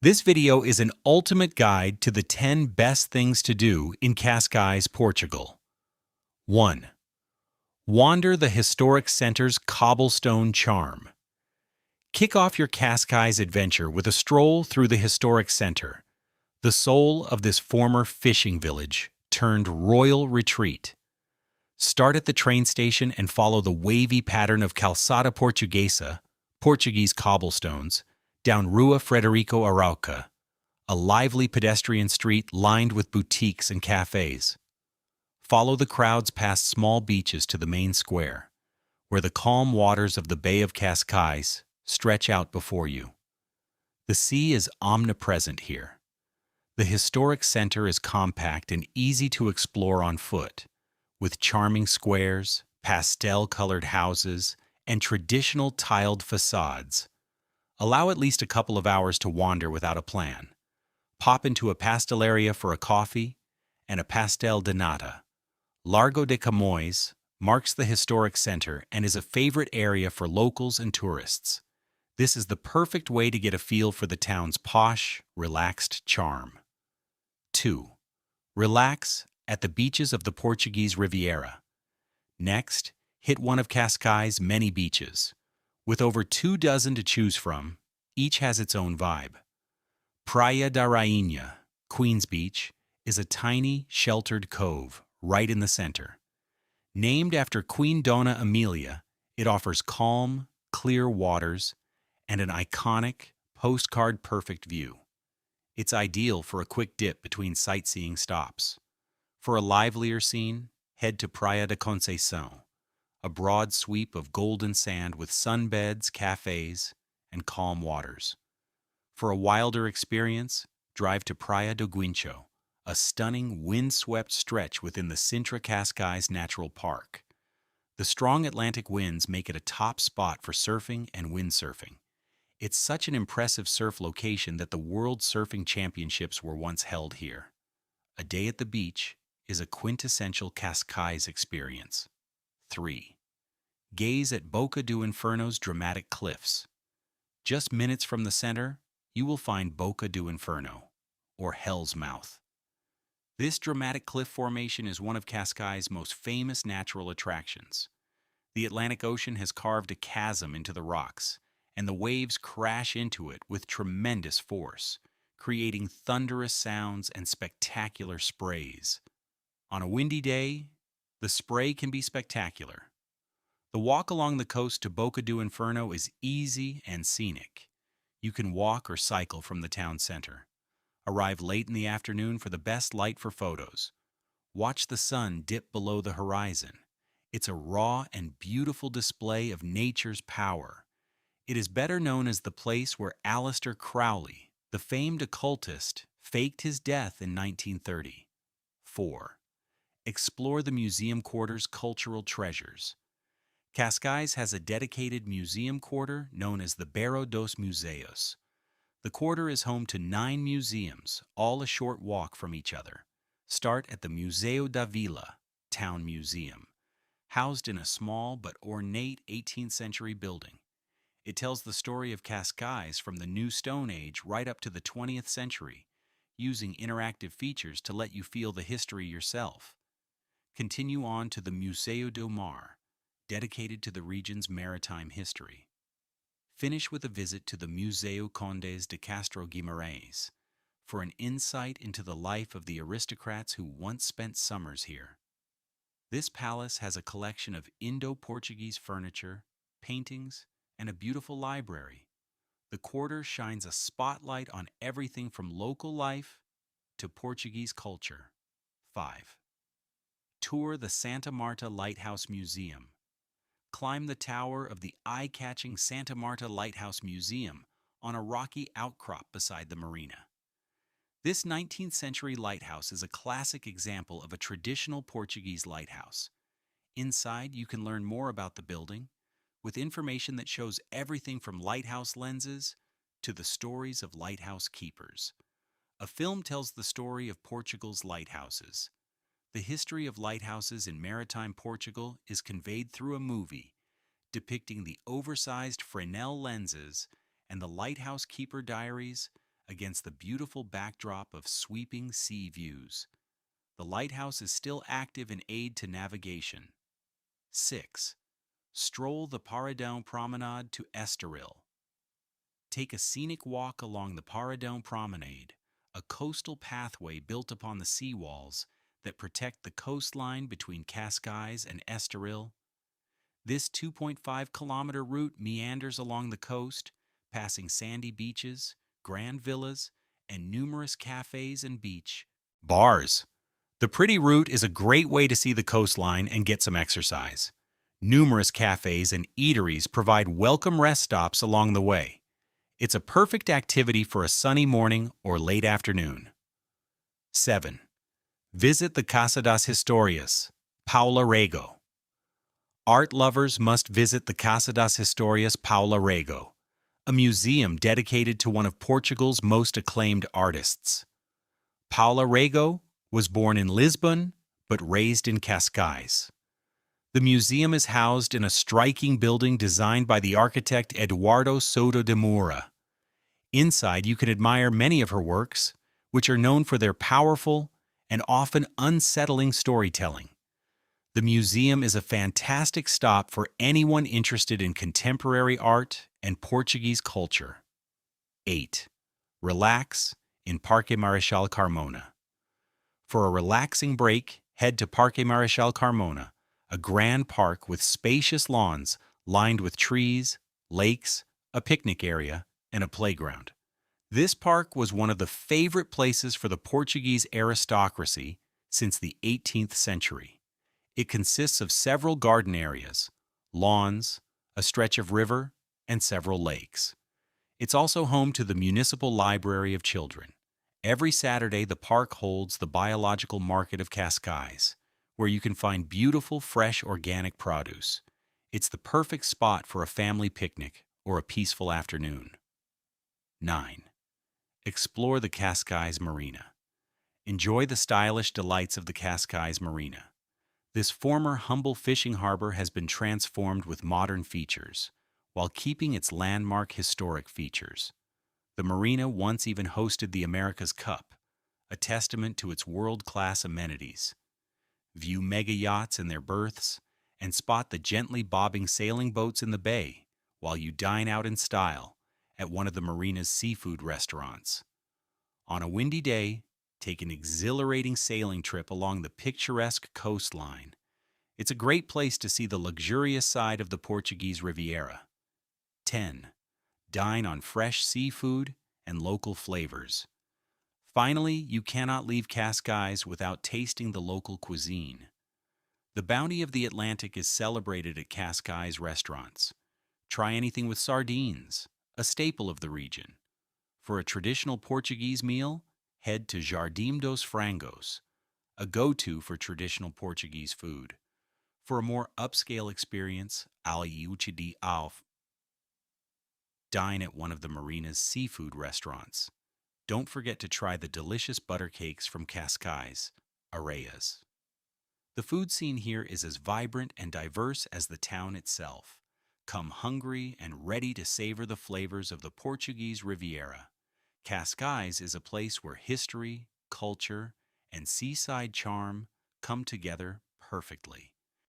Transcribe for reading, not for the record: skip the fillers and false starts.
This video is an ultimate guide to the 10 best things to do in Cascais, Portugal. 1. Wander the historic center's cobblestone charm. Kick off your Cascais adventure with a stroll through the historic center, the soul of this former fishing village turned royal retreat. Start at the train station and follow the wavy pattern of Calçada Portuguesa, Portuguese cobblestones, down Rua Frederico Arauca, a lively pedestrian street lined with boutiques and cafes. Follow the crowds past small beaches to the main square, where the calm waters of the Bay of Cascais stretch out before you. The sea is omnipresent here. The historic center is compact and easy to explore on foot, with charming squares, pastel-colored houses, and traditional tiled facades. Allow at least a couple of hours to wander without a plan. Pop into a pasteleria for a coffee and a pastel de nata. Largo de Camões marks the historic center and is a favorite area for locals and tourists. This is the perfect way to get a feel for the town's posh, relaxed charm. 2. Relax at the beaches of the Portuguese Riviera. Next, hit one of Cascais' many beaches. With over 24 to choose from, each has its own vibe. Praia da Rainha, Queen's Beach, is a tiny, sheltered cove right in the center. Named after Queen Dona Amelia, it offers calm, clear waters and an iconic, postcard-perfect view. It's ideal for a quick dip between sightseeing stops. For a livelier scene, head to Praia de Conceição, a broad sweep of golden sand with sunbeds, cafes, and calm waters. For a wilder experience, drive to Praia do Guincho, a stunning, wind-swept stretch within the Sintra Cascais Natural Park. The strong Atlantic winds make it a top spot for surfing and windsurfing. It's such an impressive surf location that the World Surfing Championships were once held here. A day at the beach is a quintessential Cascais experience. 3. Gaze at Boca do Inferno's dramatic cliffs. Just minutes from the center, you will find Boca do Inferno, or Hell's Mouth. This dramatic cliff formation is one of Cascais' most famous natural attractions. The Atlantic Ocean has carved a chasm into the rocks, and the waves crash into it with tremendous force, creating thunderous sounds and spectacular sprays. On a windy day, the spray can be spectacular. The walk along the coast to Boca do Inferno is easy and scenic. You can walk or cycle from the town center. Arrive late in the afternoon for the best light for photos. Watch the sun dip below the horizon. It's a raw and beautiful display of nature's power. It is better known as the place where Aleister Crowley, the famed occultist, faked his death in 1930. 4. Explore the museum quarter's cultural treasures. Cascais has a dedicated museum quarter known as the Bairro dos Museus. The quarter is home to 9 museums, all a short walk from each other. Start at the Museu da Vila, Town Museum, housed in a small but ornate 18th century building. It tells the story of Cascais from the New Stone Age right up to the 20th century, using interactive features to let you feel the history yourself. Continue on to the Museu do Mar, dedicated to the region's maritime history. Finish with a visit to the Museu Condes de Castro Guimarães for an insight into the life of the aristocrats who once spent summers here. This palace has a collection of Indo-Portuguese furniture, paintings, and a beautiful library. The quarter shines a spotlight on everything from local life to Portuguese culture. 5. Tour the Santa Marta Lighthouse Museum. Climb the tower of the eye-catching Santa Marta Lighthouse Museum on a rocky outcrop beside the marina. This 19th century lighthouse is a classic example of a traditional Portuguese lighthouse. Inside, you can learn more about the building, with information that shows everything from lighthouse lenses to the stories of lighthouse keepers. A film tells the story of Portugal's lighthouses. The history of lighthouses in maritime Portugal is conveyed through a movie depicting the oversized Fresnel lenses and the lighthouse keeper diaries, against the beautiful backdrop of sweeping sea views. The lighthouse is still active in aid to navigation. 6. Stroll the Paredão promenade to Estoril. Take a scenic walk along the Paredão promenade, a coastal pathway built upon the seawalls that protect the coastline between Cascais and Estoril. This 2.5-kilometer route meanders along the coast, passing sandy beaches, grand villas, and numerous cafes and beach bars. The pretty route is a great way to see the coastline and get some exercise. Numerous cafes and eateries provide welcome rest stops along the way. It's a perfect activity for a sunny morning or late afternoon. 7. Visit the Casa das Histórias, Paula Rego. Art lovers must visit the Casa das Histórias Paula Rego, a museum dedicated to one of Portugal's most acclaimed artists. Paula Rego was born in Lisbon but raised in Cascais. The museum is housed in a striking building designed by the architect Eduardo Soto de Moura. Inside, you can admire many of her works, which are known for their powerful and often unsettling storytelling. The museum is a fantastic stop for anyone interested in contemporary art and Portuguese culture. 8. Relax in Parque Marechal Carmona. For a relaxing break, head to Parque Marechal Carmona, a grand park with spacious lawns lined with trees, lakes, a picnic area, and a playground. This park was one of the favorite places for the Portuguese aristocracy since the 18th century. It consists of several garden areas, lawns, a stretch of river, and several lakes. It's also home to the Municipal Library of Children. Every Saturday, the park holds the Biological Market of Cascais, where you can find beautiful, fresh, organic produce. It's the perfect spot for a family picnic or a peaceful afternoon. 9. Explore the Cascais Marina. Enjoy the stylish delights of the Cascais Marina. This former humble fishing harbor has been transformed with modern features, while keeping its landmark historic features. The marina once even hosted the America's Cup, a testament to its world-class amenities. View mega yachts in their berths, and spot the gently bobbing sailing boats in the bay while you dine out in style at one of the marina's seafood restaurants. On a windy day, take an exhilarating sailing trip along the picturesque coastline. It's a great place to see the luxurious side of the Portuguese Riviera. 10. Dine on fresh seafood and local flavors. Finally, you cannot leave Cascais without tasting the local cuisine. The bounty of the Atlantic is celebrated at Cascais restaurants. Try anything with sardines, a staple of the region. For a traditional Portuguese meal, head to Jardim dos Frangos, a go-to for traditional Portuguese food. For a more upscale experience, Aliuchi de Alf, dine at one of the marina's seafood restaurants. Don't forget to try the delicious butter cakes from Cascais, Areias. The food scene here is as vibrant and diverse as the town itself. Come hungry and ready to savor the flavors of the Portuguese Riviera. Cascais is a place where history, culture, and seaside charm come together perfectly.